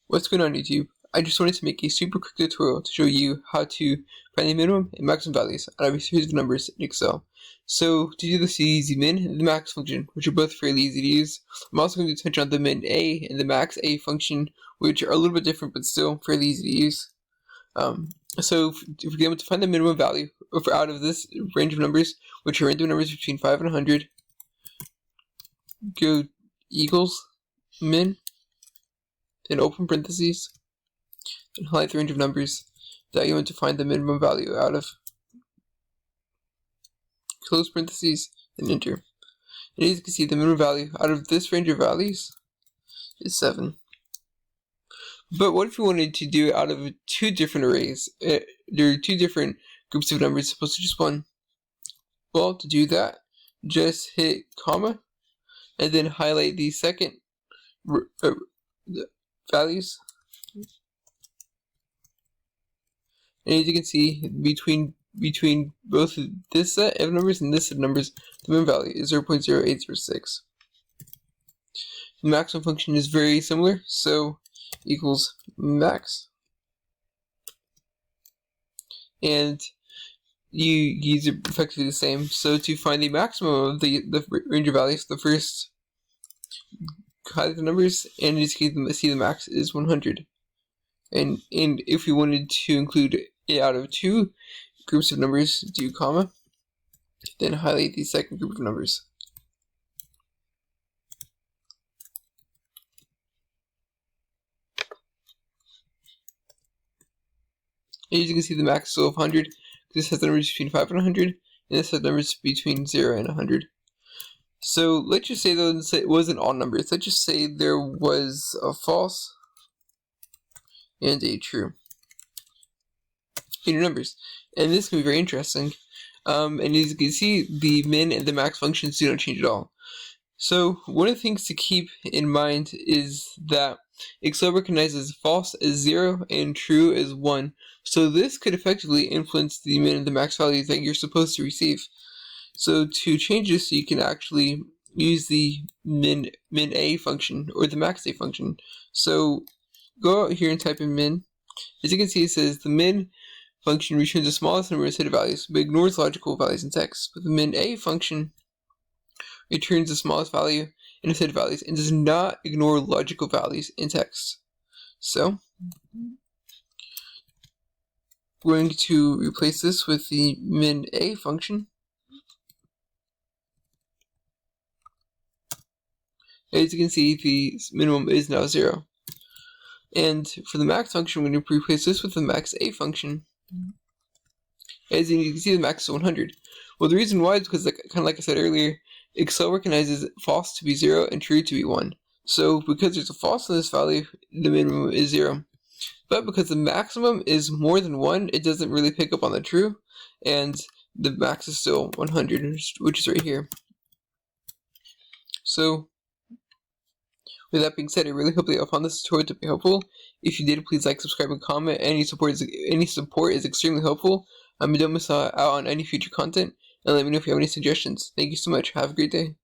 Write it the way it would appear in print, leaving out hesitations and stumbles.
What's going on YouTube? I just wanted to make a super quick tutorial to show you how to find the minimum and maximum values out of a series of numbers in Excel. So to do this, you use the min and the max function, which are both fairly easy to use. I'm also going to touch on the min a and the max a function, which are a little bit different but still fairly easy to use. So if we're able to find the minimum value out of this range of numbers, which are random numbers between 5 and 100, go equals min, then open parentheses, and highlight the range of numbers that you want to find the minimum value out of. Close parentheses, and enter. And as you can see, the minimum value out of this range of values is 7. But what if we wanted to do it out of two different arrays? There are two different groups of numbers as opposed to just one. Well, to do that, just hit comma, and then highlight the second values. And as you can see, between both this set of numbers and this set of numbers, the minimum value is 0.0806. The maximum function is very similar, so equals max. And you use it effectively the same. So to find the maximum of the range of values, the first highlight the numbers, and you see the max is 100. And if we wanted to include it out of two groups of numbers, do comma, then highlight the second group of numbers. And as you can see, the max is still 100. This has the numbers between 5 and 100, and this has numbers between 0 and 100. So let's just say though it wasn't all numbers. Let's just say there was a false and a true in your numbers, and this can be very interesting. And as you can see, the min and the max functions do not change at all. So one of the things to keep in mind is that Excel recognizes false as 0 and true as 1. So this could effectively influence the min and the max values that you're supposed to receive. So to change this, you can actually use the min a function or the max a function. So go out here and type in min. As you can see, it says the min function returns the smallest number of set of values, but ignores logical values in text. But the min a function returns the smallest value in a set of values and does not ignore logical values in text. So we're going to replace this with the min a function. As you can see, the minimum is now 0. And for the max function, we're going to replace this with the max a function. As you can see, the max is 100. Well, the reason why is because, kind of like I said earlier, Excel recognizes false to be 0 and true to be 1. So because there's a false in this value, the minimum is 0. But because the maximum is more than 1, it doesn't really pick up on the true, and the max is still 100, which is right here. So with that being said, I really hope that you found this tutorial to be helpful. If you did, please like, subscribe, and comment. Any support is extremely helpful. Don't miss out on any future content, and let me know if you have any suggestions. Thank you so much. Have a great day.